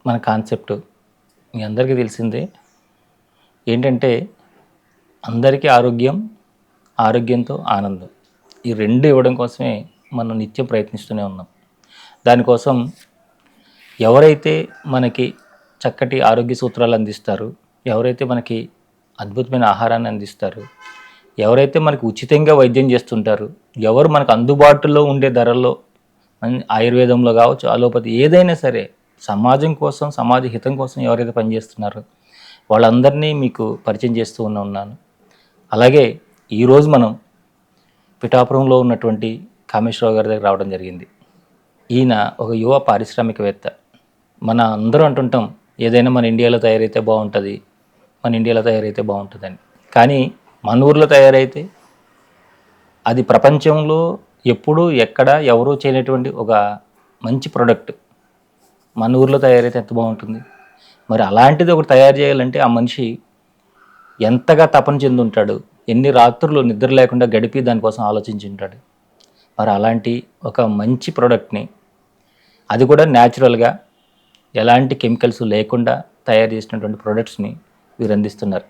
మన కాన్సెప్ట్ మీ అందరికీ తెలిసిందే. ఏంటంటే అందరికీ ఆరోగ్యం, ఆరోగ్యంతో ఆనందం, ఈ రెండు ఇవ్వడం కోసమే మనం నిత్యం ప్రయత్నిస్తూనే ఉన్నాం. దానికోసం ఎవరైతే మనకి చక్కటి ఆరోగ్య సూత్రాలు అందిస్తారు, ఎవరైతే మనకి అద్భుతమైన ఆహారాన్ని అందిస్తారు, ఎవరైతే మనకి ఉచితంగా వైద్యం చేస్తుంటారు, ఎవరు మనకు అందుబాటులో ఉండే ధరల్లో ఆయుర్వేదంలో కావచ్చు, అలోపతి ఏదైనా సరే సమాజం కోసం, సమాజ హితం కోసం ఎవరైతే పనిచేస్తున్నారో వాళ్ళందరినీ మీకు పరిచయం చేస్తూ ఉన్నాను. అలాగే ఈరోజు మనం పిఠాపురంలో ఉన్నటువంటి కామేశ్వరరావు గారి దగ్గర రావడం జరిగింది. ఈయన ఒక యువ పారిశ్రామికవేత్త. మన అందరూ అంటుంటాం ఏదైనా మన ఇండియాలో తయారైతే బాగుంటుంది, మన ఇండియాలో తయారైతే బాగుంటుందని. కానీ మన ఊర్లో తయారైతే అది ప్రపంచంలో ఎప్పుడు ఎక్కడ ఎవరూ చేయనటువంటి ఒక మంచి ప్రోడక్ట్ మన ఊర్లో తయారైతే ఎంత బాగుంటుంది. మరి అలాంటిది ఒకటి తయారు చేయాలంటే ఆ మనిషి ఎంతగా తపన చెంది ఉంటాడు, ఎన్ని రాత్రులు నిద్ర లేకుండా గడిపి దానికోసం ఆలోచించి ఉంటాడు. మరి అలాంటి ఒక మంచి ప్రోడక్ట్ని, అది కూడా న్యాచురల్గా ఎలాంటి కెమికల్స్ లేకుండా తయారు చేసినటువంటి ప్రోడక్ట్స్ని వీరు అందిస్తున్నారు.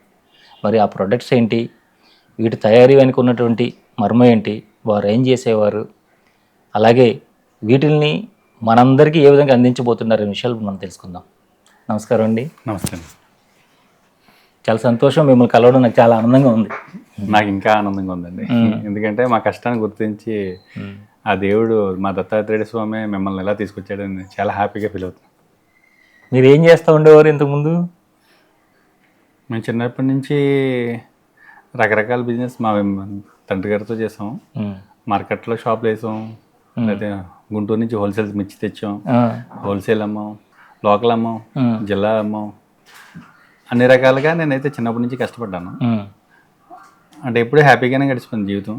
మరి ఆ ప్రోడక్ట్స్ ఏంటి, వీటి తయారీ వెనుక ఉన్నటువంటి మర్మం ఏంటి, వారు ఏం చేసేవారు, అలాగే వీటిల్ని మనందరికీ ఏ విధంగా అందించబోతున్నారనే విషయాలు మనం తెలుసుకుందాం. నమస్కారం అండి. నమస్తే. చాలా సంతోషం, మిమ్మల్ని కలవడం నాకు చాలా ఆనందంగా ఉంది. నాకు ఇంకా ఆనందంగా ఉందండి, ఎందుకంటే మా కష్టాన్ని గుర్తించి ఆ దేవుడు మా దత్తాత్రేయ స్వామి మిమ్మల్ని ఎలా తీసుకొచ్చాడని చాలా హ్యాపీగా ఫీల్ అవుతున్నాను. మీరు ఏం చేస్తూ ఉండేవారు ఇంతకుముందు? మేము చిన్నప్పటి నుంచి రకరకాల బిజినెస్ మా తండ్రి గారితో చేసాం. మార్కెట్లో షాప్లు వేసాం, అయితే గుంటూరు నుంచి హోల్సేల్ మిర్చి తెచ్చాం, హోల్సేల్ అమ్మాం, లోకల్ అమ్మాం, జిల్లా అమ్మాం, అన్ని రకాలుగా నేనైతే చిన్నప్పటి నుంచి కష్టపడ్డాను. అంటే ఎప్పుడూ హ్యాపీగానే గడిచిపోయింది జీవితం.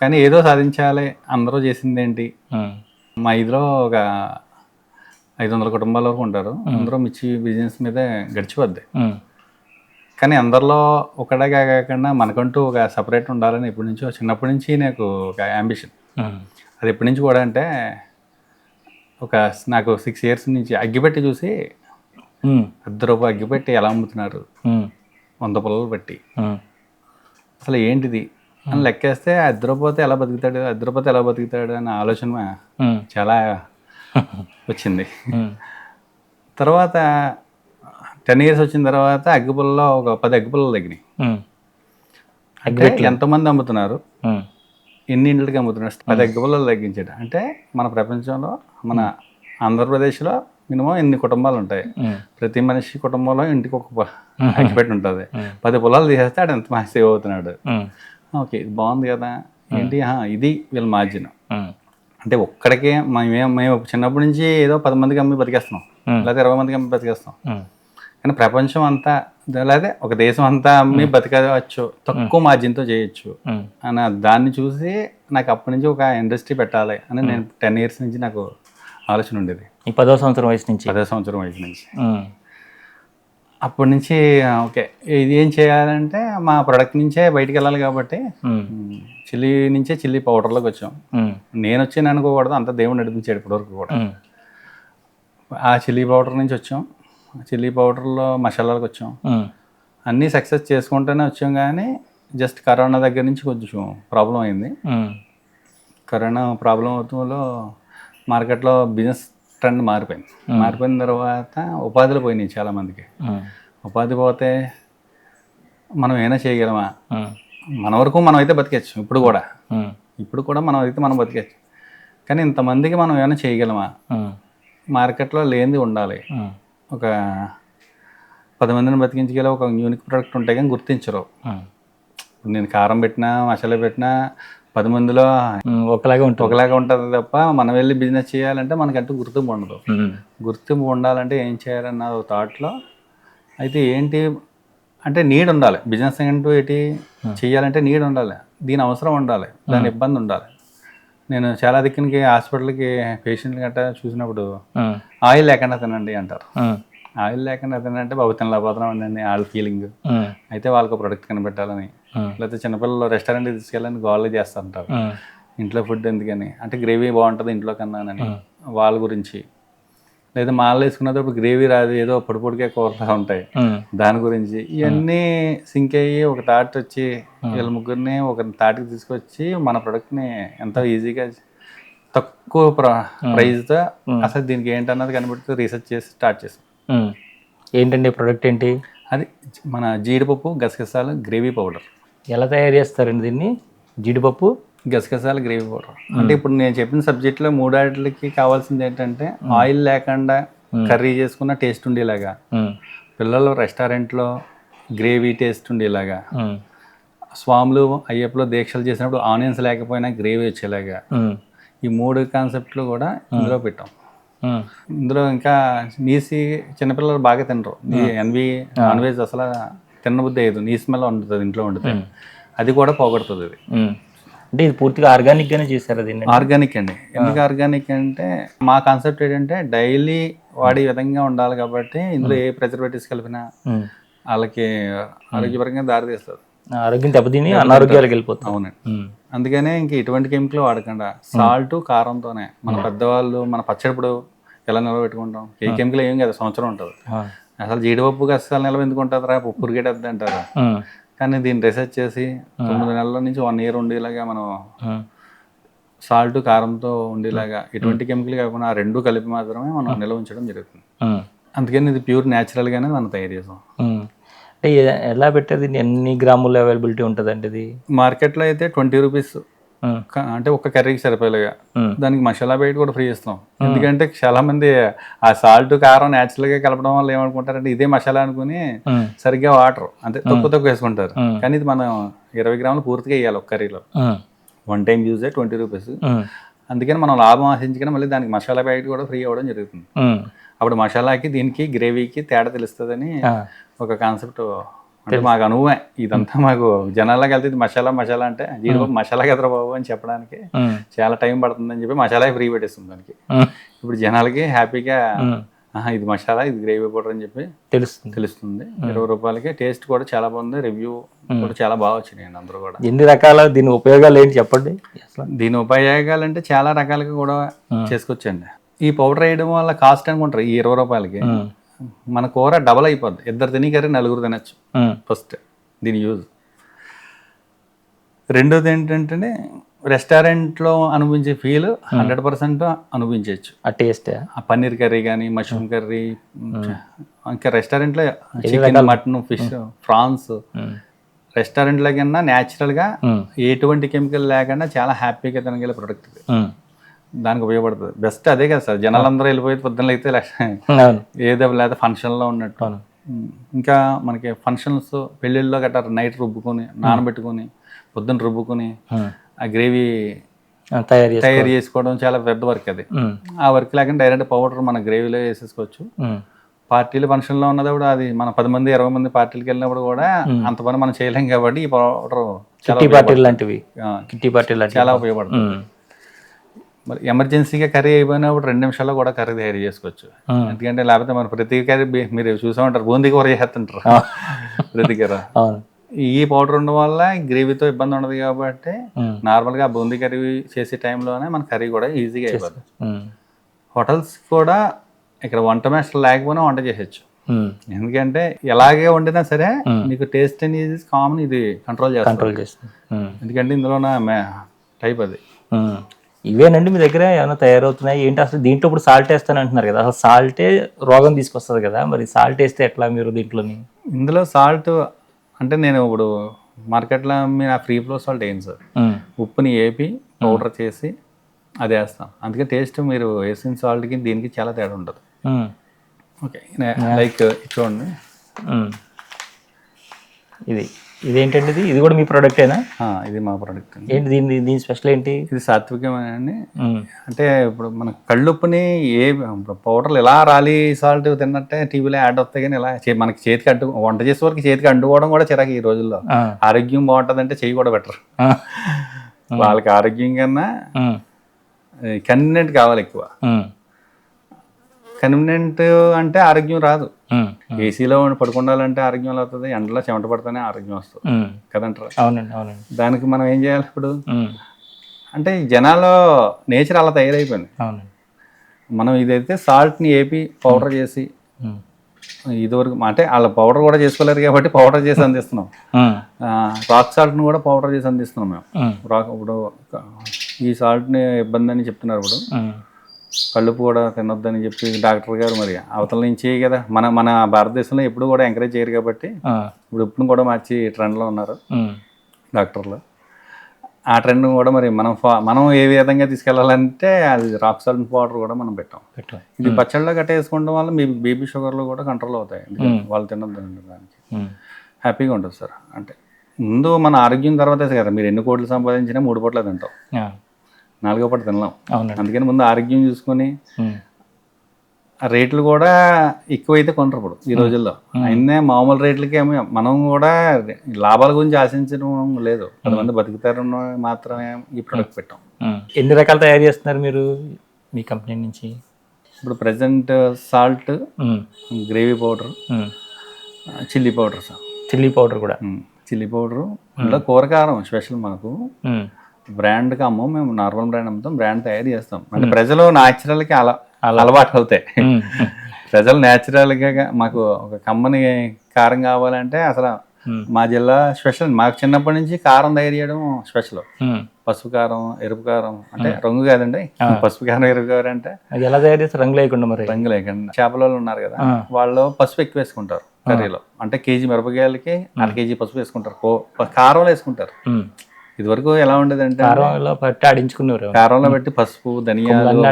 కానీ ఏదో సాధించాలి, అందరూ చేసింది ఏంటి, మా ఇదిలో ఒక 500 కుటుంబాల వరకు ఉంటారు, అందరూ మిర్చి బిజినెస్ మీదే గడిచిపోద్ది. కానీ అందరిలో ఒకటే కాకుండా మనకంటూ ఒక సపరేట్ ఉండాలని ఎప్పటి నుంచో, చిన్నప్పటి నుంచి నాకు ఒక యాంబిషన్. అది ఎప్పటి నుంచి కూడా అంటే నాకు 6 years నుంచి అగ్గిపెట్టి చూసి ₹10 అగ్గిపెట్టి ఎలా అమ్ముతున్నారు, 100 పుల్లలు పెట్టి, అసలు ఏంటిది అని లెక్కేస్తే ₹10 ఎలా బతుకుతాడు, ₹10 ఎలా బతుకుతాడు అనే ఆలోచన చాలా వచ్చింది. తర్వాత 10 years వచ్చిన తర్వాత అగ్గిపుల్లలో ఒక 10 అగ్గిపుల్లలు తగ్గినాయి. అంటే ఎంతమంది అమ్ముతున్నారు, ఎన్ని ఇంటికి అమ్ముతున్నారు, 10 అగ్గిపుల్లలు తగ్గించాడు అంటే మన ప్రపంచంలో, మన ఆంధ్రప్రదేశ్లో మినిమం ఎన్ని కుటుంబాలు ఉంటాయి, ప్రతి మనిషి కుటుంబంలో ఇంటికి ఒక అగ్గిపెట్టి ఉంటుంది. 10 పుల్లలు తీసేస్తే ఆడు ఎంత మంచి సేవ్ అవుతున్నాడు. ఓకే, ఇది బాగుంది కదా, ఏంటి ఇది వీళ్ళ మార్జిన్. అంటే ఒక్కడికే మేము చిన్నప్పటి నుంచి ఏదో 10 మందికి అమ్మి బతికేస్తున్నాం, లేదా 20 మందికి అమ్మి బతికేస్తాం. కానీ ప్రపంచం అంతా లేదా ఒక దేశం అంతా అమ్మి బతికవచ్చు, తక్కువ మార్జిన్తో చేయొచ్చు అని దాన్ని చూసి నాకు అప్పటి నుంచి ఒక ఇండస్ట్రీ పెట్టాలి అని నేను 10 years నుంచి నాకు ఆలోచన ఉండేది. ఈ 10వ సంవత్సరం వయసు నుంచి? 10వ సంవత్సరం వయసు నుంచి. అప్పటి నుంచి ఓకే, ఇది ఏం చేయాలంటే మా ప్రొడక్ట్ నుంచే బయటికి వెళ్ళాలి కాబట్టి చిల్లీ నుంచే చిల్లీ పౌడర్లోకి వచ్చాం. నేను వచ్చాను అనుకోకూడదు, అంత దేవుడు నడిపించాడు ఇప్పటివరకు కూడా. ఆ చిల్లీ పౌడర్ నుంచి వచ్చాం, చిల్లీ పౌడర్లో మసాలాలకు వచ్చాం, అన్నీ సక్సెస్ చేసుకుంటూనే వచ్చాం. కానీ జస్ట్ కరోనా దగ్గర నుంచి కొంచెం ప్రాబ్లం అయింది. కరోనా ప్రాబ్లం అవుతుందో మార్కెట్లో బిజినెస్ ట్రెండ్ మారిపోయింది. మారిపోయిన తర్వాత ఉపాధులు పోయినాయి చాలామందికి. ఉపాధి పోతే మనం ఏమైనా చేయగలమా, మన వరకు మనం అయితే బతికేచ్చు, ఇప్పుడు కూడా మనం అయితే మనం బతికేచ్చు. కానీ ఇంతమందికి మనం ఏమైనా చేయగలమా, మార్కెట్లో లేనిది ఉండాలి. ఒక 10 మందిని బతికించగల ఒక యూనిక్ ప్రోడక్ట్ ఉంటాయి కానీ గుర్తించరు. నేను కారం పెట్టినా, మసాలా పెట్టినా 10 మందిలో ఒకలాగా ఉంటుంది తప్ప మనం వెళ్ళి బిజినెస్ చేయాలంటే మనకంటూ గుర్తింపు ఉండదు. గుర్తింపు ఉండాలంటే ఏం చేయాలన్న థాట్లో అయితే ఏంటి అంటే నీడ్ ఉండాలి. బిజినెస్ అంటూ ఏంటి చేయాలంటే నీడ్ ఉండాలి, దీని అవసరం ఉండాలి, దాని ఇబ్బంది ఉండాలి. నేను చాలా దిక్కునికి హాస్పిటల్కి పేషెంట్లు గట్రా చూసినప్పుడు ఆయిల్ లేకుండా తినండి అంటారు. ఆయిల్ లేకుండా తినంటే బాబు తినలేకపోతున్నాం అండి వాళ్ళ ఫీలింగ్. అయితే వాళ్ళకి ప్రొడక్ట్ కనిపెట్టాలని, లేకపోతే చిన్నపిల్లలు రెస్టారెంట్కి తీసుకెళ్ళాలని గోళ్ళు చేస్తుంటారు, ఇంట్లో ఫుడ్ ఎందుకని, అంటే గ్రేవీ బాగుంటుంది ఇంట్లో కన్నా అని వాళ్ళ గురించి. లేదా మాల వేసుకున్నప్పుడు గ్రేవీ రాదు, ఏదో పొడి పొడిగా కూరలా ఉంటాయి, దాని గురించి ఇవన్నీ సింక్ అయ్యి ఒక థాట్ వచ్చి వీళ్ళ ముగ్గురిని ఒక థాట్కి తీసుకొచ్చి మన ప్రొడక్ట్ని ఎంతో ఈజీగా తక్కువ ప్రైస్తో అసలు దీనికి ఏంటన్నది కనిపెడుతూ రీసెర్చ్ చేసి స్టార్ట్ చేసాం. ఏంటండి ప్రోడక్ట్ ఏంటి? అది మన జీడిపప్పు గసగసాలు గ్రేవీ పౌడర్. ఎలా తయారు చేస్తారండి దీన్ని? జీడిపప్పు గసగసాల గ్రేవీ పౌడర్ అంటే ఇప్పుడు నేను చెప్పిన సబ్జెక్ట్లో మూడాటికి కావాల్సింది ఏంటంటే ఆయిల్ లేకుండా కర్రీ చేసుకున్న టేస్ట్ ఉండేలాగా, పిల్లలు రెస్టారెంట్లో గ్రేవీ టేస్ట్ ఉండేలాగా, స్వాములు అయ్యప్పలో దీక్షలు చేసినప్పుడు ఆనియన్స్ లేకపోయినా గ్రేవీ వచ్చేలాగా, ఈ 3 కాన్సెప్ట్లు కూడా ఇందులో పెట్టాం. ఇందులో ఇంకా నీసి చిన్నపిల్లలు బాగా తినరు, నాన్ వెజ్ అసలు తినబుద్ధి అయ్యదు, నీ స్మెల్ ఉంటుంది ఇంట్లో వండితే, అది కూడా పోగొడుతుంది. ఇది అంటే ఇది పూర్తిగా ఆర్గానిక్గానే చేశారు. అది ఆర్గానిక్ అండి. ఎందుకు ఆర్గానిక్ అంటే మా కాన్సెప్ట్ ఏంటంటే డైలీ వాడే విధంగా ఉండాలి కాబట్టి ఇందులో ఏ ప్రిజర్వేటివ్స్ కలిపినా వాళ్ళకి ఆరోగ్యపరంగా దారి తీస్తుంది, ఆరోగ్యం దెబ్బతిని అనారోగ్యాలకు వెళ్ళిపోతుంది. అవునండి. అందుకనే ఇంక ఎటువంటి కెమికల్ వాడకుండా సాల్ట్ కారంతోనే మన పెద్దవాళ్ళు మన పచ్చడిప్పుడు ఎలా నిలబెట్టుకుంటాం, ఏ కెమికల్ ఏం కదా సంవత్సరం ఉంటుంది. అసలు జీడిపప్పు అసలు నిలవ ఎందుకు ఉంటుంది రా, పప్పు ఉరిగేటద్దు అంటారా, కానీ దీన్ని రీసెర్చ్ చేసి 9 నెలల నుంచి 1 year ఉండేలాగా మనం సాల్ట్ కారంతో ఉండేలాగా ఎటువంటి కెమికల్ కాకుండా ఆ 2 కలిపి మాత్రమే మనం నిల్వ ఉంచడం జరుగుతుంది. అందుకని ఇది ప్యూర్ న్యాచురల్గానే మనం తయారు చేసాం. అంటే ఎలా పెట్టారు దీన్ని? ఎన్ని గ్రాముల అవైలబిలిటీ ఉంటుంది అంటే ఇది? మార్కెట్లో అయితే 20 రూపీస్, అంటే ఒక కర్రీకి సరిపోయేలాగా. దానికి మసాలా బయట కూడా ఫ్రీ ఇస్తాం. ఎందుకంటే చాలా మంది ఆ సాల్ట్ కారం న్యాచురల్గా కలపడం వల్ల ఏమనుకుంటారంటే ఇదే మసాలా అనుకుని సరిగ్గా వాటర్ అంటే తక్కువ వేసుకుంటారు. కానీ ఇది మనం 20 గ్రాములు పూర్తిగా వేయాలి ఒక కర్రీలో. 1 time యూజే 20 రూపీస్. అందుకని మనం లాభం ఆశించుకుని మళ్ళీ దానికి మసాలా ప్యాకెట్ కూడా ఫ్రీ అవ్వడం జరుగుతుంది. అప్పుడు మసాలాకి దీనికి గ్రేవీకి తేడా తెలుస్తుందని ఒక కాన్సెప్ట్. అంటే మాకు అనుభవమే ఇదంతా. మాకు జనాల్లోకి వెళ్తే ఇది మసాలా అంటే జీడిపప్పు మసాలా కదరా బాబు అని చెప్పడానికి చాలా టైం పడుతుందని చెప్పి మసాలా ఫ్రీ పెట్టేస్తుంది దానికి. ఇప్పుడు జనాలకి హ్యాపీగా ఇది మసాలా, ఇది గ్రేవీ పౌడర్ అని చెప్పి తెలుస్తుంది. 20 రూపాయలకి. టేస్ట్ కూడా చాలా బాగుంది, రివ్యూ కూడా చాలా బాగా వచ్చినాయండి అందరూ కూడా. ఎన్ని రకాల దీని ఉపయోగాలు ఏంటి చెప్పండి? దీని ఉపయోగాలు అంటే చాలా రకాలుగా కూడా చేసుకోవచ్చండి. ఈ పౌడర్ వేయడం వల్ల కాస్ట్ అనుకుంటారు ఈ 20 రూపాయలకి మన కూర డబల్ అయిపోద్ది. 2 తిని కర్రీ 4 తినచ్చు. ఫస్ట్ దీని యూజ్. రెండోది ఏంటంటే రెస్టారెంట్లో అనిపించే ఫీల్ 100% అనిపించవచ్చు. ఆ టేస్ట్, ఆ పన్నీర్ కర్రీ కానీ మష్రూమ్ కర్రీ, ఇంకా రెస్టారెంట్లో చికెన్, మటన్, ఫిష్, ప్రాన్స్ రెస్టారెంట్లో కన్నా న్యాచురల్గా ఎటువంటి కెమికల్ లేకుండా చాలా హ్యాపీగా తినగల ప్రొడక్ట్ ఇది. దానికి ఉపయోగపడుతుంది. బెస్ట్ అదే కదా సార్. జనాలందరూ వెళ్ళిపోయి పొద్దున్న అయితే ఏదో లేదా ఫంక్షన్లో ఉన్నట్టు. ఇంకా మనకి ఫంక్షన్స్ పెళ్ళిళ్ళలో గట్రా నైట్ రుబ్బుకొని నానబెట్టుకొని పొద్దున్న రుబ్బుకొని ఆ గ్రేవీ తయారు చేసుకోవడం చాలా పెద్ద వర్క్ అది. ఆ వర్క్ లేకుండా డైరెక్ట్ పౌడర్ మన గ్రేవీలో వేసేసుకోవచ్చు. పార్టీలు ఫంక్షన్లో ఉన్నప్పుడు అది మన 10 మంది 20 మంది పార్టీలకు వెళ్ళినప్పుడు కూడా అంత పని మనం చేయలేం కాబట్టి ఈ పౌడర్ చాలా ఉపయోగపడుతుంది. మరి ఎమర్జెన్సీగా కర్రీ అయిపోయినప్పుడు 2 నిమిషాల్లో కూడా కర్రీ తయారు చేసుకోవచ్చు. ఎందుకంటే లేకపోతే మనం ప్రతి కర్రీ మీరు చూసా ఉంటారు బూందీ కూర చేస్తుంటారు ప్రతి కర్రీ. ఈ పౌడర్ ఉండడం వల్ల గ్రేవీతో ఇబ్బంది ఉండదు కాబట్టి నార్మల్గా బూందీ కర్రీ చేసే టైంలోనే మన కర్రీ కూడా ఈజీగా అయిపోతుంది. హోటల్స్ కూడా ఇక్కడ వంట మాస్టర్ లేకపోయినా వంట చేసేయచ్చు. ఎందుకంటే ఎలాగే వండినా సరే మీకు టేస్ట్ అనేది కామన్ ఇది కంట్రోల్ చేస్తుంది. ఎందుకంటే ఇందులో టైప్ అది. ఇవేనండి మీ దగ్గర ఏమైనా తయారవుతున్నాయి ఏంటి? అసలు దీంట్లో ఇప్పుడు సాల్ట్ వేస్తాను అంటున్నారు కదా, అసలు సాల్టే రోగం తీసుకొస్తుంది కదా, మరి సాల్ట్ వేస్తే ఎట్లా మీరు దీంట్లోని? ఇందులో సాల్ట్ అంటే నేను ఇప్పుడు మార్కెట్లో మీరు ఆ ఫ్రీ ఫ్లో సాల్ట్ వేయండి సార్. ఉప్పుని వేపి పౌడర్ చేసి అది వేస్తాం. అందుకే టేస్ట్ మీరు వేసిన సాల్ట్కి దీనికి చాలా తేడా ఉంటుంది. ఓకే, లైక్ చూడండి ఇదేంటండి? ఇది కూడా మీ ప్రోడక్టేనా? ఇది మా ప్రోడక్ట్. ఏంటి దీని స్పెషల్ ఏంటి? ఇది సాత్వికమేనండి. అంటే ఇప్పుడు మన కళ్ళుప్పుని పౌడర్లు ఎలా రాలి సాల్ట్ తిన్నట్టే టీవీలో యాడ్ వస్తాయి, కానీ ఇలా మనకి చేతికి అంటు వంట చేసే వరకు చేతికి అంటుకోవడం కూడా చిరాకు ఈ రోజుల్లో. ఆరోగ్యం బాగుంటుంది అంటే చెయ్యి కూడా బెటర్. వాళ్ళకి ఆరోగ్యం కన్నా కన్వీనియంట్ కావాలి ఎక్కువ. కన్వీనియంట్ అంటే ఆరోగ్యం రాదు. ఏసీలో పడుకుండాలంటే ఆరోగ్యం ఎలా అవుతుంది? ఎండలో చెమట పడితేనే ఆరోగ్యం వస్తుంది కదంటారా? అవునండి. దానికి మనం ఏం చేయాలి ఇప్పుడు అంటే జనాల్లో నేచర్ అలా తయారైపోయింది. మనం ఇదైతే సాల్ట్ని ఏపీ పౌడర్ చేసి ఇదివరకు అంటే వాళ్ళ పౌడర్ కూడా చేసుకోలేరు కాబట్టి పౌడర్ చేసి అందిస్తున్నాం. రాక్ సాల్ట్ని కూడా పౌడర్ చేసి అందిస్తున్నాం మేము. ఇప్పుడు ఈ సాల్ట్ని ఇబ్బంది అని చెప్తున్నారు. ఇప్పుడు కళ్ళుపు కూడా తినొద్దని చెప్పి డాక్టర్ గారు మరి అవతల నుంచి కదా మన భారతదేశంలో ఎప్పుడు కూడా ఎంకరేజ్ చేయరు కాబట్టి ఇప్పుడు కూడా మార్చి ట్రెండ్లో ఉన్నారు డాక్టర్లు. ఆ ట్రెండ్ కూడా మరి మనం ఏ విధంగా తీసుకెళ్ళాలంటే అది రాక్ సాల్ట్ పౌడర్ కూడా మనం పెట్టాం. ఇది పచ్చళ్ళలో గట్ట వేసుకోవడం వల్ల మీ బీపీ షుగర్లు కూడా కంట్రోల్ అవుతాయి. వాళ్ళు తినొద్దు దానికి హ్యాపీగా ఉంటుంది సార్. అంటే ముందు మన ఆరోగ్యం తర్వాతే కదా మీరు ఎన్ని కోట్లు సంపాదించినా 3 పూట్ల తింటాం, 4వ పూట తినలేం. అందుకని ముందు ఆరోగ్యం చూసుకొని రేట్లు కూడా ఎక్కువైతే కొనరు ఇప్పుడు ఈ రోజుల్లో. అయినా మామూలు రేట్లకి మనం కూడా లాభాల గురించి ఆశించడం లేదు. 10 మంది బతుకుతారని మాత్రమే ఈ ప్రోడక్ట్ పెట్టాం. ఎన్ని రకాలు తయారు చేస్తున్నారు మీరు మీ కంపెనీ నుంచి? ఇప్పుడు present salt, gravy powder, chilli powder sir. Chilli powder కూడా చిల్లీ పౌడరు ఇంకా కూరకారం స్పెషల్ మాకు. బ్రాండ్కి అమ్మం, మేము నార్మల్ బ్రాండ్ అమ్ముతాం, బ్రాండ్ తయారు చేస్తాం. అంటే ప్రజలు న్యాచురల్కి అలవాటు అవుతాయి. ప్రజలు న్యాచురల్గా మాకు ఒక కమ్మని కారం కావాలంటే అసలు మా జిల్లా స్పెషల్. మాకు చిన్నప్పటి నుంచి కారం తయారు చేయడం స్పెషల్. పసుపు కారం, ఎరుపు కారం, అంటే రంగు కాదండి, పసుపు కారం ఎరుపు కారం అంటే ఎలా తయారు చేస్తారు? రంగు లేకుండా. మరి రంగు లేకుండా చేపల ఉన్నారు కదా, వాళ్ళు పసుపు ఎక్కువ వేసుకుంటారు కర్రీలో. అంటే కేజీ మిరపకాయలకి 1/2 కేజీ పసుపు వేసుకుంటారు, కారంలో వేసుకుంటారు. ఇదివరకు ఎలా ఉండేది అంటే కారంలో పెట్టి పసుపు, ధనియాలు,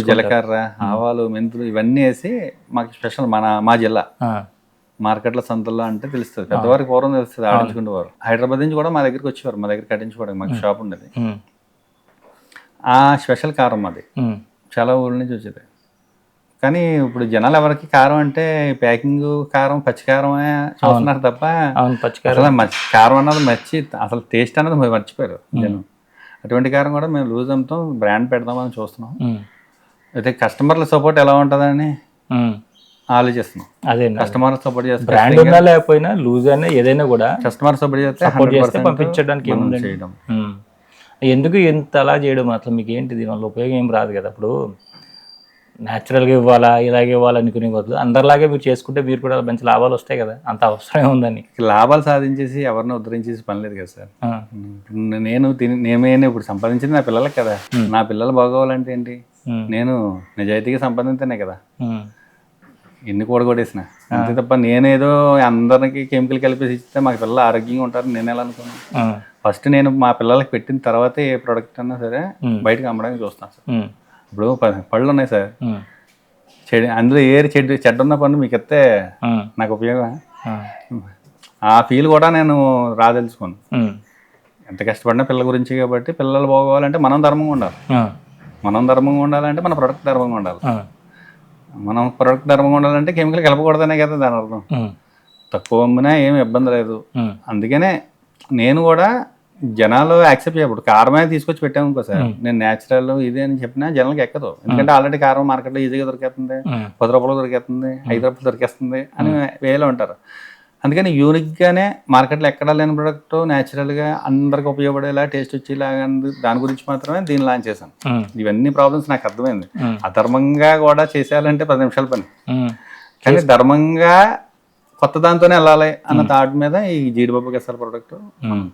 జీలకర్ర, ఆవాలు, మెంతులు ఇవన్నీ వేసి మాకు స్పెషల్. మా జిల్లా మార్కెట్లో సంతల్లో అంటే తెలుస్తుంది, పెద్దవారికి పూర్వం తెలుస్తుంది, ఆడించుకునేవారు. హైదరాబాద్ నుంచి కూడా మా దగ్గరికి వచ్చేవారు, మా దగ్గర కట్టించుకోవడానికి. మాకు షాప్ ఉండేది. ఆ స్పెషల్ కారం మాది చాలా ఊళ్ళ నుంచి వచ్చేది. కానీ ఇప్పుడు జనాలు ఎవరికి కారం అంటే ప్యాకింగ్ కారం, పచ్చికారమే చూస్తున్నారు తప్ప అసలు కారం అన్నది అసలు టేస్ట్ అన్నది మర్చిపోయారు జనం. అటువంటి కారం కూడా మేము లూజ్ అమ్ముతాం, బ్రాండ్ పెడదామని చూస్తున్నాం. అయితే కస్టమర్ల సపోర్ట్ ఎలా ఉంటుందని ఆలోచిస్తున్నాం. అదే కస్టమర్ సపోర్ట్ చేస్తే బ్రాండ్ ఉన్నా లేకపోయినా లూజ్ అయినా ఏదైనా కూడా కస్టమర్ సపోర్ట్ చేస్తే పంపించడానికి చేయడం. ఎందుకు ఇంత అలా చేయడం? అసలు మీకు ఏంటి దీనివల్ల ఉపయోగం ఏం రాదు కదా. ఇప్పుడు న్యాచురల్గా ఇవ్వాలా, ఇలాగే ఇవ్వాలనుకునే బదులు అందరిలాగే మీరు చేసుకుంటే మీరు కూడా మంచి లాభాలు వస్తాయి కదా. అంత అవసరమే ఉందని. లాభాలు సాధించేసి ఎవరిని ఉద్ధరించేసి పని లేదు కదా సార్. నేనే ఇప్పుడు సంపాదించింది నా పిల్లలకి కదా. నా పిల్లలు బాగోవాలంటే ఏంటి, నేను నిజాయితీగా సంపాదించనే కదా ఎన్ని కూడగొట్టేసిన. అంతే తప్ప నేనేదో అందరికి కెమికల్ కలిపేసి ఇస్తే మాకు పిల్లలు ఆరోగ్యంగా ఉంటారని నేను ఎలా అనుకున్నాను. ఫస్ట్ నేను మా పిల్లలకి పెట్టిన తర్వాతే ఏ ప్రోడక్ట్ అన్నా సరే బయటకు అమ్మడానికి చూస్తాను సార్. ఇప్పుడు పళ్ళు ఉన్నాయి సార్, అందులో చెడ్డ ఉన్న పన్ను మీకు ఇస్తే నాకు ఉపయోగం. ఆ ఫీల్ కూడా నేను రాదలుచుకోను. ఎంత కష్టపడినా పిల్లల గురించి కాబట్టి పిల్లలు బాగోవాలంటే మనం ధర్మంగా ఉండాలి. మనం ధర్మంగా ఉండాలంటే మన ప్రొడక్ట్ ధర్మంగా ఉండాలి. మనం ప్రొడక్ట్ ధర్మంగా ఉండాలంటే కెమికల్ కలపకూడదనే కదా దాని అర్థం. తక్కువ అమ్మినా ఏమి ఇబ్బంది లేదు. అందుకనే నేను కూడా జనాలు యాక్సెప్ట్ చేయప్పుడు కారమే తీసుకొచ్చి పెట్టాము ఇంకో సార్. నేను న్యాచురల్ ఇది అని చెప్పినా జనాలకి ఎక్కదు. ఎందుకంటే ఆల్రెడీ కారం మార్కెట్లో ఈజీగా దొరికేస్తుంది, 10 రూపాయలు దొరికేస్తుంది, 5 రూపాయలు దొరికేస్తుంది అని వేలో ఉంటారు. అందుకని యూనిక్గానే మార్కెట్లో ఎక్కడా లేని ప్రొడక్ట్ న్యాచురల్గా అందరికి ఉపయోగపడేలా టేస్ట్ వచ్చేలాగా దాని గురించి మాత్రమే దీన్ని లాంచ్ చేశాను. ఇవన్నీ ప్రాబ్లమ్స్ నాకు అర్థమైంది. అధర్మంగా కూడా చేసేయాలంటే 10 నిమిషాల పని, కానీ ధర్మంగా కొత్త దాంతోనే వెళ్ళాలి అన్న థాట్ మీద ఈ జీడిపప్పు గసాల ప్రోడక్ట్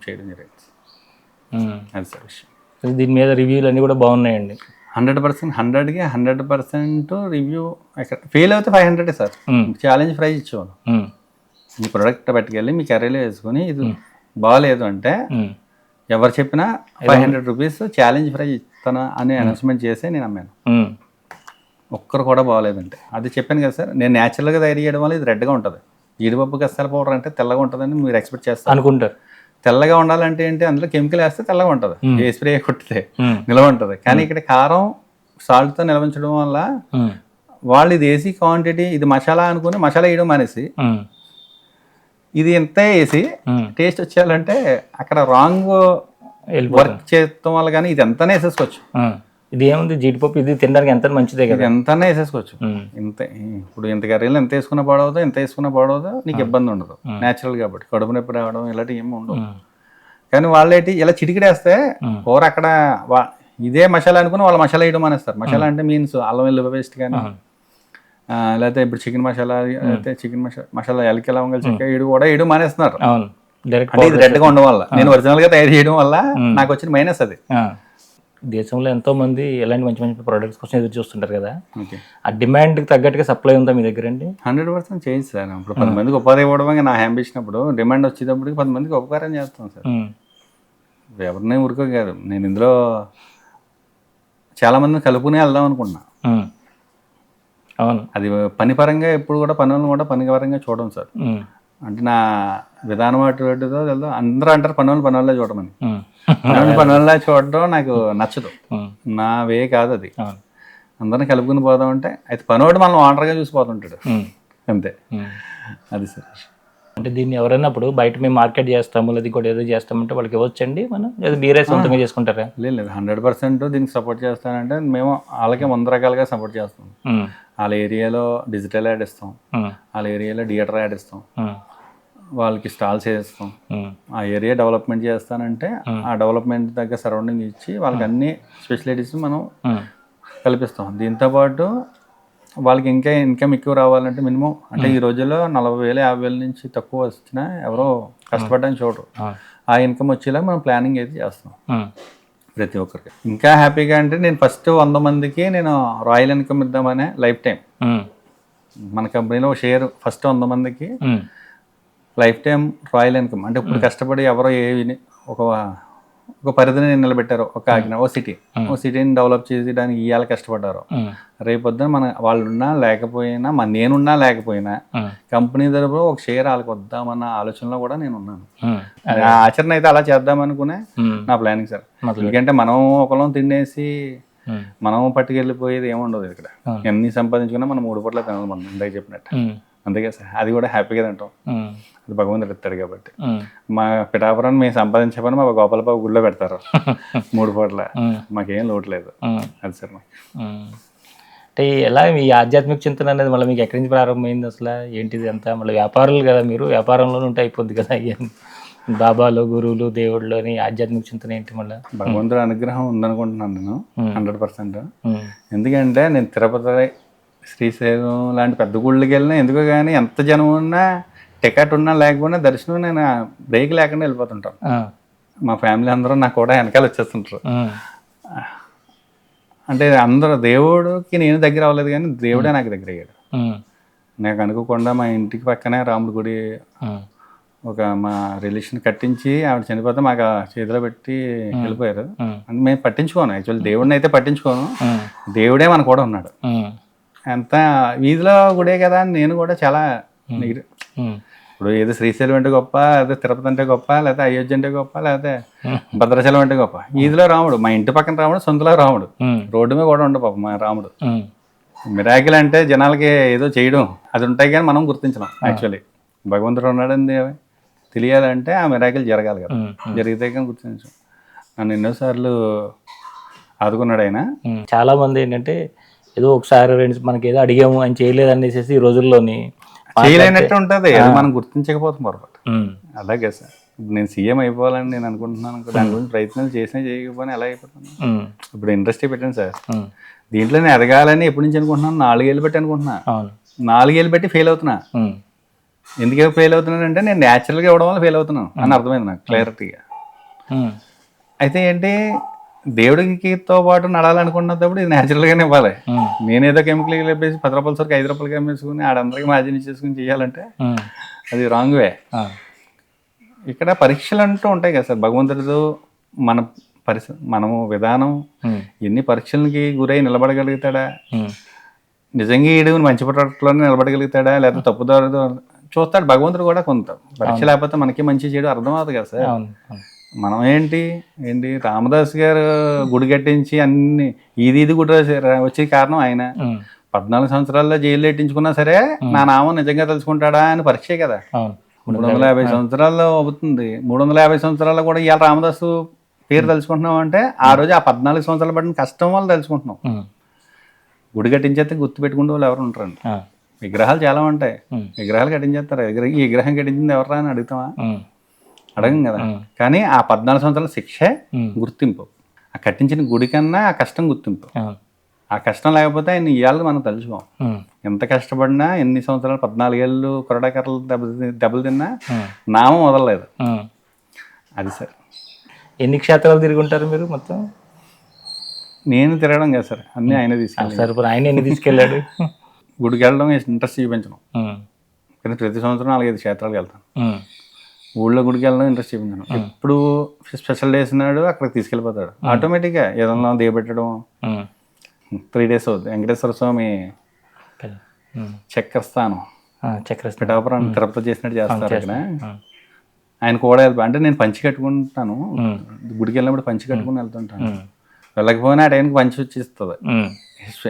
చేయడం జరిగింది. అది సార్ విషయం. దీని మీద రివ్యూలు అన్నీ కూడా బాగున్నాయండి. 100%, 100కి 100% రివ్యూ. ఎక్కడ ఫెయిల్ అయితే 500 సార్. ఛాలెంజ్ ప్రైజ్ ఇచ్చేవాళ్ళు. ఈ ప్రోడక్ట్ పట్టుకెళ్ళి మీ కర్రీలో వేసుకుని ఇది బాగాలేదు అంటే ఎవరు చెప్పినా 500 రూపీస్ ఛాలెంజ్ ప్రైజ్ ఇస్తాను అని అనౌన్స్మెంట్ చేసి నేను అమ్మాను. ఒక్కరు కూడా బాగాలేదంటే అది చెప్పాను కదా సార్. నేను న్యాచురల్గా తయారు చేయడం వల్ల ఇది రెడ్గా ఉంటుంది. జీడిపప్పు గసాల పౌడర్ అంటే తెల్లగా ఉంటుందని మీరు ఎక్స్పెక్ట్ చేస్తారు అనుకుంటారు. తెల్లగా ఉండాలంటే ఏంటి, అందులో కెమికల్ వేస్తే తెల్లగా ఉంటుంది, ఏ స్ప్రే కొట్టితే నిలవ ఉంటుంది. కానీ ఇక్కడ కారం సాల్ట్తో నిలవించడం వల్ల వాళ్ళు ఇది వేసి క్వాంటిటీ ఇది మసాలా అనుకుని మసాలా వేయడం మానేసి ఇది ఎంత వేసి టేస్ట్ వచ్చేయాలంటే అక్కడ రాంగ్ వర్క్ చేయడం వల్ల కానీ ఇది ఎంతనే వేసేసుకోవచ్చు. ఇది ఏముంది జీడిపప్పు, ఇది తినడానికి ఎంత మంచిదే కదా, ఎంతనే వేసేసుకోవచ్చు. ఇంత ఇప్పుడు ఇంత కర్రీలో ఎంత వేసుకున్నా పడవదో, ఎంత వేసుకున్నా పడవదో, నీకు ఇబ్బంది ఉండదు. న్యాచురల్ కాబట్టి కడుపు నొప్పి రావడం ఇలాంటివి ఏమి ఉండవు. కానీ వాళ్ళేటి ఇలా చిటికిడేస్తే కూర అక్కడ ఇదే మసాలా అనుకుని వాళ్ళు మసాలా వేయడం మానేస్తారు. మసాలా అంటే మీన్స్ అల్లం వెల్లుల్లి పేస్ట్ కానీ, లేకపోతే ఇప్పుడు చికెన్ మసాలా, లేకపోతే చికెన్ మసాలా ఎలకి లవంగాలు చెక్క వేయడం కూడా వేయడం మానేస్తున్నారు. అవును, డైరెక్ట్ అంటే ఇది రెడ్గా ఉండడం వల్ల, నేను ఒరిజినల్గా తయారు చేయడం వల్ల నాకు వచ్చిన మైనస్ అది. దేశంలో ఎంతో మంది ఎలాంటి మంచి మంచి ప్రొడక్ట్స్ కోసం ఎదురు చూస్తుంటారు కదా, ఓకే, ఆ డిమాండ్కి తగ్గట్టుగా సప్లై ఉందా మీ దగ్గర అండి? 100% చేంజ్ సార్. ఇప్పుడు 10 మందికి ఉపాధి ఇవ్వడమే నా అంబిషన్. అప్పుడు డిమాండ్ వచ్చేటప్పటికి 10 మందికి ఉపకారం చేస్తాం సార్. ఎవరినే ఊరుకో కాదు, నేను ఇందులో చాలా మందిని కలుపుకునే వెళ్దాం అనుకున్నా. అవును, అది పని పరంగా ఎప్పుడు కూడా పనులను కూడా పని పరంగా చూడడం సార్. అంటే నా విధానం అటువంటిదో తెలుదో. అందరూ అంటారు పనులే చూడమని. పనులలా చూడడం నాకు నచ్చదు, నా వే కాదు అది. అందరిని కలుపుకుని పోదాం అంటే అయితే పనోడు మనం ఆర్డర్గా చూసిపోతుంటాడు అంతే, అది సార్. అంటే దీన్ని ఎవరైనా ఇప్పుడు బయట మేము మార్కెట్ చేస్తాము లేదా ఇంకోటి ఏదో చేస్తామంటే వాళ్ళకి ఇవ్వచ్చండి మనం, లేదా మీరే సొంతంగా చేసుకుంటారా? లేదు, 100% దీనికి సపోర్ట్ చేస్తానంటే మేము వాళ్ళకి 100 రకాలుగా సపోర్ట్ చేస్తాం. వాళ్ళ ఏరియాలో డిజిటల్ యాడ్ ఇస్తాం, వాళ్ళ ఏరియాలో థియేటర్ యాడ్ ఇస్తాం, వాళ్ళకి స్టాల్స్ వేస్తాం. ఆ ఏరియా డెవలప్మెంట్ చేస్తానంటే ఆ డెవలప్మెంట్ దగ్గర సరౌండింగ్ ఇచ్చి వాళ్ళకి అన్ని స్పెషలిటీస్ మనం కల్పిస్తాం. దీంతోపాటు వాళ్ళకి ఇంకా ఇన్కమ్ ఎక్కువ రావాలంటే మినిమం అంటే ఈ రోజుల్లో 40,000 50,000 నుంచి తక్కువ వచ్చినా ఎవరో కష్టపడడానికి చూడరు. ఆ ఇన్కమ్ వచ్చేలా మనం ప్లానింగ్ అయితే చేస్తాం ప్రతి ఒక్కరికి. ఇంకా హ్యాపీగా అంటే నేను ఫస్ట్ 100 మందికి నేను రాయల్ ఇన్కమ్ ఇద్దామనే లైఫ్ టైం మన కంపెనీలో షేర్ ఫస్ట్ 100 మందికి లైఫ్ టైం రాయల్ ఇన్కమ్. అంటే ఇప్పుడు కష్టపడి ఎవరో ఒక పరిధిని నిలబెట్టారో, ఒక సిటీని డెవలప్ చేసేదానికి ఇవాళ కష్టపడ్డారు, రేపొద్దున వాళ్ళు ఉన్నా లేకపోయినా నేనున్నా లేకపోయినా కంపెనీ తరపున ఒక షేర్ వాళ్ళకి వద్దామన్న ఆలోచనలో కూడా నేను ఉన్నాను. ఆచరణ అయితే అలా చేద్దామనుకునే నా ప్లానింగ్ సార్. ఎందుకంటే మనం ఒకళ్ళం తినేసి మనం పట్టుకెళ్ళిపోయేది ఏముండదు ఇక్కడ. ఎన్ని సంపాదించుకున్నా మనం 3 పూట్ల తినాలి మనం, ఇందాక చెప్పినట్టు. అంతేగా సార్, అది కూడా హ్యాపీగా తింటాం, అది భగవంతుడు ఇస్తాడు కాబట్టి. మా పిఠాపురాన్ని మేము సంపాదించే పని మా గోపాలబాబు గుళ్ళో పెడతారు 3 పూట్ల, మాకేం లోటు లేదు. అది సార్. అంటే ఎలా మీ ఆధ్యాత్మిక చింతన అనేది మళ్ళీ మీకు ఎక్కడి నుంచి ప్రారంభమైంది అసలు? ఏంటిది అంతా? మళ్ళీ వ్యాపారులు కదా మీరు, వ్యాపారంలోనే ఉంటే అయిపోద్ది కదా, బాబాలు గురువులు దేవుళ్ళు అని ఆధ్యాత్మిక చింతన ఏంటి మళ్ళీ? భగవంతుడి అనుగ్రహం ఉందనుకుంటున్నాను నేను 100%. ఎందుకంటే నేను తిరుపతి, శ్రీశైలం లాంటి పెద్ద గుళ్ళకి వెళ్ళినా ఎందుకో కానీ ఎంత జనం ఉన్నా టికెట్ ఉన్నా లేకపోయినా దర్శనం నేను బ్రేక్ లేకుండా వెళ్ళిపోతుంటాను. మా ఫ్యామిలీ అందరూ నాకు కూడా వెనకాల వచ్చేస్తుంటారు. అంటే అందరూ దేవుడికి నేను దగ్గర అవ్వలేదు కానీ దేవుడే నాకు దగ్గర అయ్యాడు. నాకు అనుకోకుండా మా ఇంటికి పక్కనే రాముడి గుడి ఒక మా రిలేషన్ కట్టించి ఆవిడ చనిపోతే మాకు చేతిలో పెట్టి వెళ్ళిపోయారు. మేము పట్టించుకోను, యాక్చువల్లీ దేవుడిని అయితే పట్టించుకోను, దేవుడే మన కూడా ఉన్నాడు. ఎంత వీధిలో గుడే కదా అని నేను కూడా చాలా ఇప్పుడు ఏదో శ్రీశైలం అంటే గొప్ప, లేకపోతే తిరుపతి అంటే గొప్ప, లేకపోతే అయోధ్య అంటే గొప్ప, లేకపోతే భద్రాచలం అంటే గొప్ప. ఈదిలో రాముడు, మా ఇంటి పక్కన రాముడు, సొంతలో రాముడు, రోడ్డు మీద కూడా ఉండవు పాప మా రాముడు. మిరాకిల్ అంటే జనాలకి ఏదో చేయడం అది ఉంటాయి కానీ మనం గుర్తించడం. యాక్చువల్లీ భగవంతుడు ఉన్నాడని తెలియాలంటే ఆ మిరాకిల్ జరగాలి కదా, జరిగితే కానీ గుర్తించడం. నన్ను ఎన్నోసార్లు ఆదుకున్నాడు ఆయన. చాలా మంది ఏంటంటే ఏదో ఒకసారి మనకి ఏదో అడిగాము అని చేయలేదు అనేసి ఈ రోజుల్లోని చేయలేనట్టు ఉంటుంది, అది మనం గుర్తించకపోతాం పొరపాటు. అలాగే సార్, నేను సీఎం అయిపోవాలని నేను అనుకుంటున్నాను, దాని గురించి ప్రయత్నాలు చేసినా చేయకపోయినా ఎలా అయిపోతాను. ఇప్పుడు ఇండస్ట్రీ పెట్టాను సార్, దీంట్లో నేను ఎదగాలని ఎప్పటి నుంచి అనుకుంటున్నాను, 4 ఏళ్ళు పెట్టి అనుకుంటున్నా. 4 ఏళ్ళు పెట్టి ఫెయిల్ అవుతున్నా. ఎందుకు ఫెయిల్ అవుతున్నానంటే నేను న్యాచురల్గా ఇవ్వడం వల్ల ఫెయిల్ అవుతున్నాను అని అర్థమైంది నాకు క్లారిటీగా. అయితే ఏంటి, దేవుడికితో పాటు నడాలనుకున్నప్పుడు ఇది న్యాచురల్గానే ఇవ్వాలి. నేనేదో కెమికల్ లేపేసి 10 రూపాయల సరికి 5 రూపాయలకి అమ్మేసుకుని ఆడందరికీ మార్జిన్ ఇచ్చేసుకుని చేయాలంటే అది రాంగ్ వే. ఇక్కడ పరీక్షలు అంటూ ఉంటాయి కదా సార్, భగవంతుడితో మనము విధానం ఎన్ని పరీక్షలకి గురై నిలబడగలుగుతాడా, నిజంగా ఈడు మంచి పట్టట్లోనే నిలబడగలుగుతాడా, లేకపోతే తప్పుదారుతో చూస్తాడు భగవంతుడు కూడా. కొంత పరీక్ష లేకపోతే మనకి మంచి చేయడం అర్థం అవుతుంది కదా సార్. మనం ఏంటి రామదాస్ గారు గుడి కట్టించి అన్ని ఇది గుడి వచ్చే కారణం ఆయన. 14 సంవత్సరాల్లో జైలు ఎట్టించుకున్నా సరే నా నామం నిజంగా తెలుసుకుంటాడా అని పరీక్షే కదా. 350 సంవత్సరాల్లో అవుతుంది, 350 సంవత్సరాల్లో కూడా ఇవాళ రామదాసు పేరు తెలుసుకుంటున్నాం అంటే ఆ రోజు ఆ 14 సంవత్సరాలు పడిన కష్టం వల్ల తెలుసుకుంటున్నాం. గుడి కట్టించేస్తే గుర్తు పెట్టుకుంటే వాళ్ళు ఎవరు ఉంటారండి. విగ్రహాలు చాలా ఉంటాయి, విగ్రహాలు కట్టించేస్తారు, ఈ విగ్రహం కట్టించింది ఎవరా అని అడుగుతామా? అడగం కదా. కానీ ఆ 14 సంవత్సరాల శిక్షే గుర్తింపు. ఆ కట్టించిన గుడి కన్నా ఆ కష్టం గుర్తింపు. అవును. ఆ కష్టం లేకపోతే ఆయన ఇవాళ మనం తలుచుకోం. ఉమ్, ఎంత కష్టపడినా ఎన్ని సంవత్సరాలు 14 ఏళ్ళు కొరడాకర్రలు దెబ్బలు తిన్నా ఉమ్, నామం వదలలేదు. ఉమ్. అది సార్. ఎన్ని క్షేత్రాలు తిరిగి ఉంటారు మీరు మొత్తం? నేను తిరగడం కాదు సార్, అన్నీ ఆయనే తీసుకెళ్ళి. సరిపోయి ఆయన ఎన్ని తీసుకెళ్ళాడు? గుడికి వెళ్ళడం ఇంట్రెస్ట్ చూపించడం. ఉమ్, కానీ ప్రతి సంవత్సరం 4-5 క్షేత్రాలకు వెళ్తాను. ఉమ్, ఊళ్ళో గుడికి వెళ్ళడం ఇంట్రెస్ట్ చూపించడం. ఎప్పుడు స్పెషల్ డేస్ నాడు అక్కడికి తీసుకెళ్ళిపోతాడు. ఆటోమేటిక్గా ఏదన్నా దిగబెట్టడం. ఉమ్. 3 days అవుతుంది. వెంకటేశ్వర స్వామి ఉమ్. చక్రస్థానం చక్రస్థానం. పిఠాపురం తిరుపతి చేసినట్టు చేస్తారు అక్కడ. ఉమ్, ఆయన కూడా అంటే నేను పంచి కట్టుకుంటాను. ఉమ్, గుడికి వెళ్ళినప్పుడు పంచి కట్టుకుని వెళ్తుంటాను. ఉమ్, వెళ్ళకపోయినా ఆ టైంకి పంచి వచ్చేస్తుంది. ఉమ్,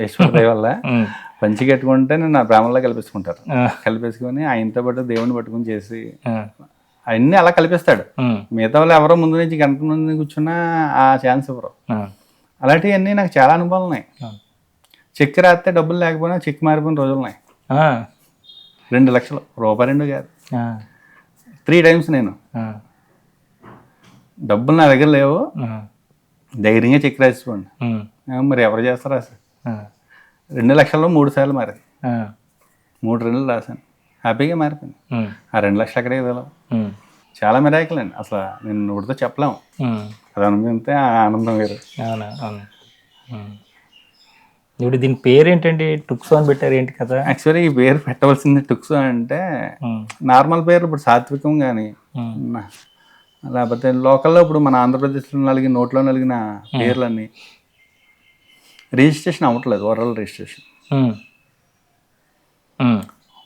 ఈశ్వర దయ వల్ల ఉమ్. పంచి కట్టుకుంటే నేను నా బ్రాహ్మణులా కలిపేసుకుంటారు. ఆ, కలిపేసుకొని ఆయనతో పాటు దేవుని పట్టుకుని చేసి ఆ, అవన్నీ అలా కలిపిస్తాడు. ఉమ్, మిగతా వాళ్ళు ఎవరో ముందు నుంచి గంట ముందు కూర్చున్నా ఆ ఛాన్స్ ఇవ్వరు. ఆ, అలాంటివన్నీ నాకు చాలా అనుభవాలు ఉన్నాయి. ఆ. చెక్ రాస్తే డబ్బులు లేకపోయినా చెక్ మారిపోయిన రోజులు ఉన్నాయి. ఆ, 2 లక్షలు రూపాయి 2 కాదు, ఆ, 3 times నేను ఆ, డబ్బులు నా దగ్గర లేవు, ఆ, ధైర్యంగా చెక్ రాసిపోండి. ఉమ్, మరి ఎవరు చేస్తారా సార్? ఆ, 2 లక్షల్లో 3 సార్లు మారింది. ఆ, 3 2 రాశాను, హ్యాపీగా మారిపోయింది. ఉమ్, ఆ 2 లక్షలు అక్కడే కదా. ఉమ్, చాలా మిరాకిల్ అండి, అసలు నేను నోటితో చెప్పలేము. ఉమ్. అది అనుకుంటే ఆ ఆనందం వేరు. అవునా? అవును. ఉమ్. ఇప్పుడు దీని పేరు ఏంటండి? టుక్సో అని పెట్టారు, ఏంటి కదా? యాక్చువల్లీ ఈ పేరు పెట్టవలసింది టుక్సు అంటే నార్మల్ పేరు ఇప్పుడు సాత్వికం కానీ లేకపోతే లోకల్లో ఇప్పుడు మన ఆంధ్రప్రదేశ్లో నలిగిన నోట్లో నలిగిన పేర్లన్నీ రిజిస్ట్రేషన్ అవ్వట్లేదు. World registration.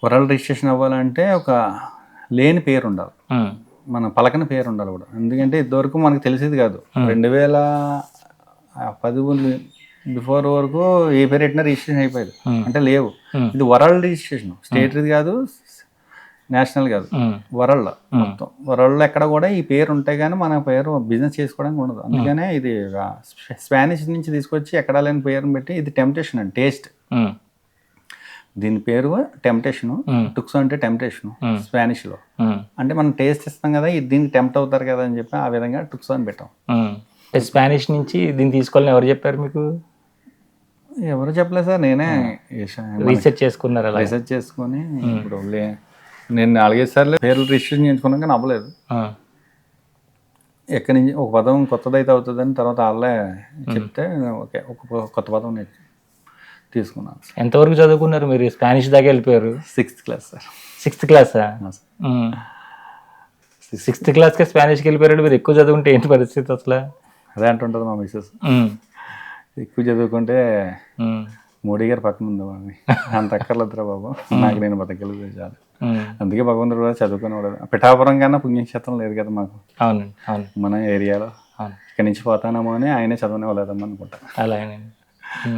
వరల్డ్ రిజిస్ట్రేషన్ అవ్వాలంటే ఒక లేని పేరు ఉండాలి, మన పలకని పేరు ఉండాలి కూడా. ఎందుకంటే ఇదివరకు మనకు తెలిసేది కాదు. 2010 బిఫోర్ వరకు ఏ పేరు పెట్టినా రిజిస్ట్రేషన్ అయిపోయేది, అంటే లేవు. ఇది వరల్డ్ రిజిస్ట్రేషన్, స్టేట్ ఇది కాదు, నేషనల్ కాదు, వరల్డ్ మొత్తం. వరల్డ్లో ఎక్కడ కూడా ఈ పేరు ఉంటే కానీ మన పేరు బిజినెస్ చేసుకోవడానికి ఉండదు. అందుకనే ఇది స్పానిష్ నుంచి తీసుకొచ్చి ఎక్కడా లేని పేరుని పెట్టి, ఇది టెంప్టేషన్ అండి, టేస్ట్. దీని పేరు టెంప్టేషను. టుక్సో అంటే టెంప్టేషను స్పానిష్లో. అంటే మనం టేస్ట్ ఇస్తాం కదా, దీనికి టెంప్ట్ అవుతారు కదా అని చెప్పి ఆ విధంగా టుక్సో అని పెట్టాం. స్పానిష్ నుంచి దీన్ని తీసుకోవాలని ఎవరు చెప్పారు మీకు? ఎవరు చెప్పలేదు సార్, నేనే రీసెర్చ్ చేసుకున్నారు అలా? రీసెర్చ్ చేసుకొని ఇప్పుడు నేను 4-5 సార్లు పేర్లు రిజిస్ట్రేషన్ చేయించుకున్నాక నవ్వలేదు. ఎక్కడి నుంచి ఒక పదం కొత్తదైతే అవుతుందని తర్వాత వాళ్ళే చెప్తే ఓకే ఒక కొత్త పదం నేను తీసుకున్నాను. ఎంతవరకు చదువుకున్నారు మీరు? స్పానిష్ దాకా వెళ్ళిపోయారు. 6th class sir. 6th క్లాసా? 6th క్లాస్కే స్పానిష్కి వెళ్ళిపోయారు. మీరు ఎక్కువ చదువుకుంటే ఏంటి పరిస్థితి అసలు? అదే అంటుంటుంది మా మిస్సెస్, ఎక్కువ చదువుకుంటే మోడీ గారు పక్కన ఉందామని. అంత అక్కర్లేదురా బాబు, నాకు నేను బతకగలిగే చాలు. అందుకే భగవంతుడు కూడా చదువుకునేవాడు. పిఠాపురం కన్నా పుణ్యక్షేత్రం లేదు కదా మాకు. అవును, అవును. మన ఏరియాలో ఇక్కడి నుంచి పోతానేమో అని ఆయనే చదవనివ్వలేదమ్మా అనుకుంటా. అలాగే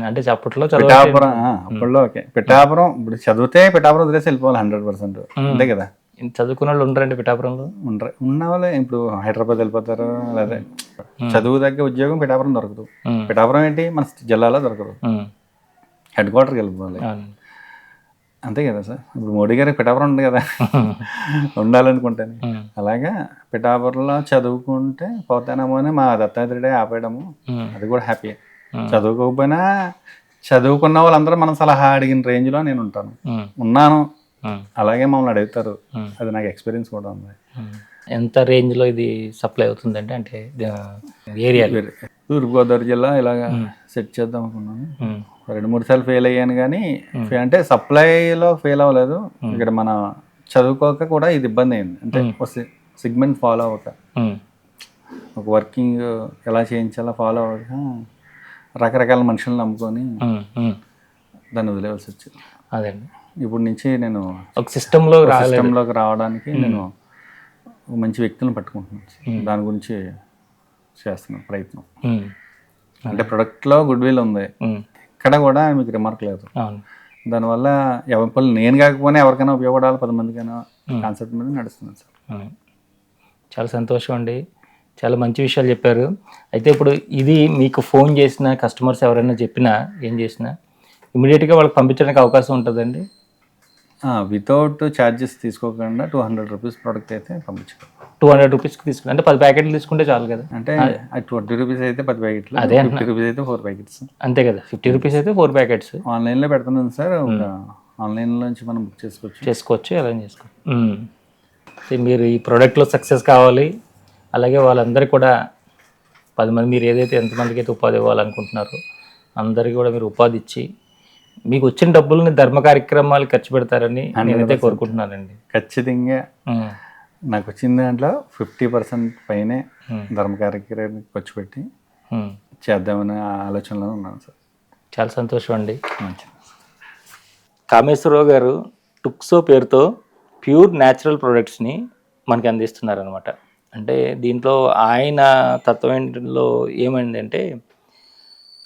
అంటే అప్పట్లో పిఠాపురం అప్పట్లో ఓకే. పిఠాపురం ఇప్పుడు చదివితే పిఠాపురం వదిలేసి వెళ్ళిపోవాలి 100%. అంతే కదా. చదువుకున్న వాళ్ళు ఉండరండి పిఠాపురంలో? ఉన్న వాళ్ళే ఇప్పుడు హైదరాబాద్ వెళ్ళిపోతారు, లేదా చదువు తగ్గ ఉద్యోగం పిఠాపురం దొరకదు. పిఠాపురం ఏంటి మన జిల్లాలో దొరకదు, హెడ్ క్వార్టర్కి వెళ్ళిపోవాలి. అంతే కదా సార్. ఇప్పుడు మోడీ గారికి పిఠాపురం ఉంది కదా, ఉండాలనుకుంటాను. అలాగా పిఠాపురంలో చదువుకుంటే పోతానేమో అని మా దత్తాత్రేయుడే ఆపేయడము, అది కూడా హ్యాపీ. చదువుకోకపోయినా చదువుకున్న వాళ్ళందరూ మనం సలహా అడిగిన రేంజ్లో నేను ఉన్నాను. అలాగే మమ్మల్ని అడుగుతారు, అది నాకు ఎక్స్పీరియన్స్ కూడా ఉంది. ఎంత రేంజ్లో ఇది సప్లై అవుతుందంటే అంటే ఏరియా? తూర్పుగోదావరి జిల్లా ఇలాగా సెట్ చేద్దాం అనుకున్నాను. 2-3 సార్లు ఫెయిల్ అయ్యాను కానీ, అంటే సప్లైలో ఫెయిల్ అవ్వలేదు. ఇక్కడ మన చదువుకోక కూడా ఇది ఇబ్బంది అయింది. అంటే సిగ్మెంట్ ఫాలో అవ్వక, ఒక వర్కింగ్ ఎలా చేయించాలో ఫాలో అవ్వక రకరకాల మనుషులను నమ్ముకొని దాన్ని వదిలేవలసి వచ్చింది. అదండి. ఇప్పుడు నుంచి నేను ఒక సిస్టంలోకి రావడానికి నేను మంచి వ్యక్తులను పట్టుకుంటున్నాను. దాని గురించి చేస్తున్నాను ప్రయత్నం. అంటే ప్రొడక్ట్లో గుడ్ విల్ ఉంది, ఎక్కడ కూడా మీకు రిమార్క్ లేదు. దానివల్ల ఎవరి నేను కాకపోయినా ఎవరికైనా ఉపయోగపడాలి 10 మందికైనా కాన్సెప్ట్ మీద నడుస్తున్నాను సార్. చాలా సంతోషం అండి, చాలా మంచి విషయాలు చెప్పారు. అయితే ఇప్పుడు ఇది మీకు ఫోన్ చేసిన కస్టమర్స్ ఎవరైనా చెప్పినా ఏం చేసినా ఇమీడియట్గా వాళ్ళకి పంపించడానికి అవకాశం ఉంటుందండి? వితౌట్ ఛార్జెస్ తీసుకోకుండా 200 రూపీస్ ప్రోడక్ట్ అయితే పంపించారు. 200 రూపీస్కి తీసుకుంటే అంటే 10 ప్యాకెట్లు తీసుకుంటే చాలు కదా. అంటే 20 రూపీస్ అయితే 10 ప్యాకెట్లు, అదే 50 రూపీస్ అయితే 4 ప్యాకెట్స్. అంతే కదా, 50 రూపీస్ అయితే 4 ప్యాకెట్స్. ఆన్లైన్లో పెడుతున్నాను సార్, ఆన్లైన్లోంచి మనం బుక్ చేసుకోవచ్చు ఎలా చేసుకోవచ్చు. మీరు ఈ ప్రోడక్ట్లో సక్సెస్ కావాలి, అలాగే వాళ్ళందరికీ కూడా 10 మంది, మీరు ఏదైతే ఎంతమందికి అయితే ఉపాధి ఇవ్వాలనుకుంటున్నారో అందరికీ కూడా మీరు ఉపాధి ఇచ్చి మీకు వచ్చిన డబ్బుల్ని ధర్మ కార్యక్రమాలు ఖర్చు పెడతారని నేనైతే కోరుకుంటున్నానండి. ఖచ్చితంగా నాకు వచ్చిన దాంట్లో 50% పైనే ధర్మ కార్యక్రమానికి ఖర్చు పెట్టి చేద్దామనే ఆలోచనలో ఉన్నాను సార్. చాలా సంతోషం అండి. కామేశ్వరరావు గారు టుక్సో పేరుతో ప్యూర్ న్యాచురల్ ప్రొడక్ట్స్ని మనకి అందిస్తున్నారనమాట. అంటే దీంట్లో ఆయన తత్వం ఏంటిలో ఏమైందంటే,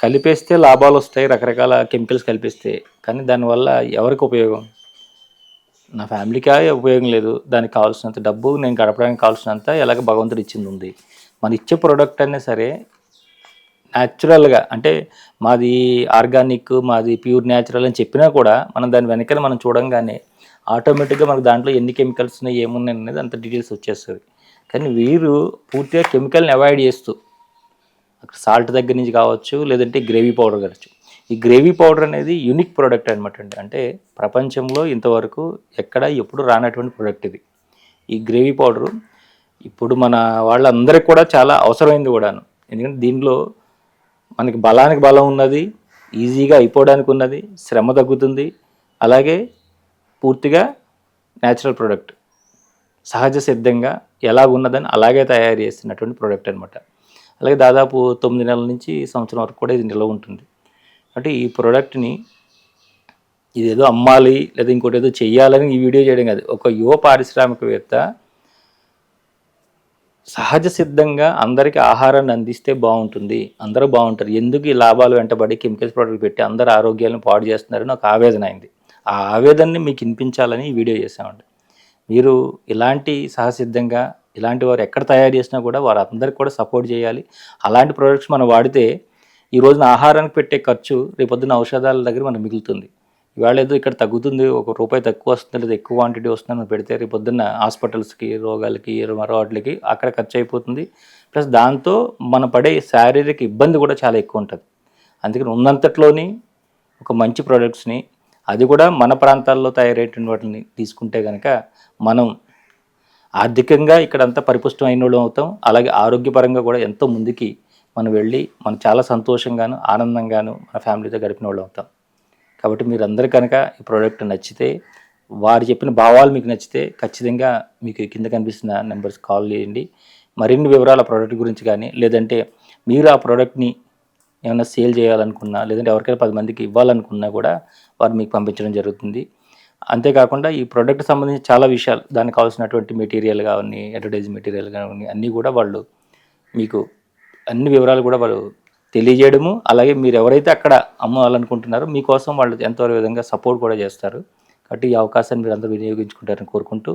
కలిపేస్తే లాభాలు వస్తాయి, రకరకాల కెమికల్స్ కలిపిస్తే, కానీ దానివల్ల ఎవరికి ఉపయోగం? నా ఫ్యామిలీకి ఉపయోగం లేదు, దానికి కావాల్సినంత డబ్బు నేను గడపడానికి కావాల్సినంత ఎలాగ భగవంతుడు ఇచ్చింది ఉంది. మన ఇచ్చే ప్రోడక్ట్ అయినా సరే న్యాచురల్గా, అంటే మాది ఆర్గానిక్, మాది ప్యూర్ న్యాచురల్ అని చెప్పినా కూడా మనం దాని వెనకాల మనం చూడంగానే ఆటోమేటిక్గా మనకు దాంట్లో ఎన్ని కెమికల్స్ ఉన్నాయి, ఏమున్నాయి అనేది అంత డీటెయిల్స్ వచ్చేస్తుంది. కానీ వీరు పూర్తిగా కెమికల్ని అవాయిడ్ చేస్తూ, అక్కడ సాల్ట్ దగ్గర నుంచి కావచ్చు, లేదంటే గ్రేవీ పౌడర్ కావచ్చు. ఈ గ్రేవీ పౌడర్ అనేది యూనిక్ ప్రోడక్ట్ అనమాట అండి. అంటే ప్రపంచంలో ఇంతవరకు ఎక్కడ ఎప్పుడు రానటువంటి ప్రోడక్ట్ ఇది. ఈ గ్రేవీ పౌడరు ఇప్పుడు మన వాళ్ళందరికీ కూడా చాలా అవసరమైంది కూడాను. ఎందుకంటే దీనిలో మనకి బలానికి బలం ఉన్నది, ఈజీగా అయిపోవడానికి ఉన్నది, శ్రమ తగ్గుతుంది, అలాగే పూర్తిగా న్యాచురల్ ప్రోడక్ట్, సహజ సిద్ధంగా ఎలా ఉన్నదని అలాగే తయారు చేస్తున్నటువంటి ప్రోడక్ట్ అనమాట. అలాగే దాదాపు 9 నెలల నుంచి సంవత్సరం వరకు కూడా ఇది నిల్వ ఉంటుంది. అంటే ఈ ప్రోడక్ట్ని ఇదేదో అమ్మాలి లేదా ఇంకోటి ఏదో చెయ్యాలని ఈ వీడియో చేయడం కాదు. ఒక యువ పారిశ్రామికవేత్త సహజ సిద్ధంగా అందరికీ ఆహారాన్ని అందిస్తే బాగుంటుంది, అందరూ బాగుంటారు, ఎందుకు ఈ లాభాలు వెంటబడి కెమికల్స్ ప్రోడక్ట్ పెట్టి అందరు ఆరోగ్యాలను పాడు చేస్తున్నారని ఒక ఆవేదన అయింది. ఆ ఆవేదనని మీకు వినిపించాలని ఈ వీడియో చేసామండి. మీరు ఇలాంటి సహసిద్ధంగా ఇలాంటి వారు ఎక్కడ తయారు చేసినా కూడా వారు అందరికీ కూడా సపోర్ట్ చేయాలి. అలాంటి ప్రోడక్ట్స్ మనం వాడితే ఈ రోజున ఆహారానికి పెట్టే ఖర్చు రేపొద్దున ఔషధాల దగ్గర మనకు మిగులుతుంది. ఇవాళ ఏదో ఇక్కడ తగ్గుతుంది, ₹1 తక్కువ వస్తుంది లేదా ఎక్కువ క్వాంటిటీ వస్తుందని మనం పెడితే రేపొద్దున్న హాస్పిటల్స్కి, రోగాలకి, మరో వాటికి అక్కడ ఖర్చు అయిపోతుంది. ప్లస్ దాంతో మనం పడే శారీరక ఇబ్బంది కూడా చాలా ఎక్కువ ఉంటుంది. అందుకని ఉన్నంతట్లోని ఒక మంచి ప్రోడక్ట్స్ని, అది కూడా మన ప్రాంతాల్లో తయారయ్యేటువంటి వాటిని తీసుకుంటే కనుక మనం ఆర్థికంగా ఇక్కడంతా పరిపుష్టం అయిన వాళ్ళం అవుతాం. అలాగే ఆరోగ్యపరంగా కూడా ఎంతో ముందుకి మనం వెళ్ళి మనం చాలా సంతోషంగాను ఆనందంగాను మన ఫ్యామిలీతో గడిపిన వాళ్ళు అవుతాం. కాబట్టి మీరందరూ కనుక ఈ ప్రోడక్ట్ నచ్చితే, వారు చెప్పిన భావాలు మీకు నచ్చితే ఖచ్చితంగా మీకు కింద కనిపిస్తున్న నెంబర్స్ కాల్ చేయండి. మరిన్ని వివరాల ప్రోడక్ట్ గురించి కానీ, లేదంటే మీరు ఆ ప్రోడక్ట్ని ఏమైనా సేల్ చేయాలనుకున్నా, లేదంటే ఎవరికైనా 10 మందికి ఇవ్వాలనుకున్నా కూడా వారు మీకు పంపించడం జరుగుతుంది. అంతేకాకుండా ఈ ప్రోడక్ట్ సంబంధించి చాలా విషయాలు, దానికి కావాల్సినటువంటి మెటీరియల్ కానీ, అడ్వర్టైజ్ మెటీరియల్ కానీ అన్నీ కూడా వాళ్ళు మీకు అన్ని వివరాలు కూడా వాళ్ళు తెలియజేయడము, అలాగే మీరు ఎవరైతే అక్కడ అమ్మాలనుకుంటున్నారో మీకోసం వాళ్ళు ఎంతో విధంగా సపోర్ట్ కూడా చేస్తారు. కాబట్టి ఈ అవకాశాన్ని మీరు అందరూ వినియోగించుకుంటారని కోరుకుంటూ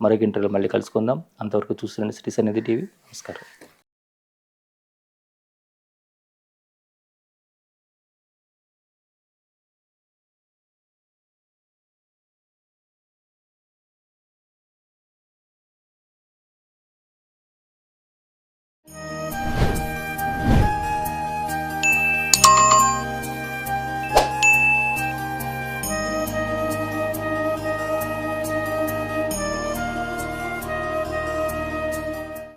మరొక ఇంటర్వ్యూలో మళ్ళీ కలుసుకుందాం. అంతవరకు చూస్తున్నాండి శ్రీ సన్నిధి టీవీ. నమస్కారం.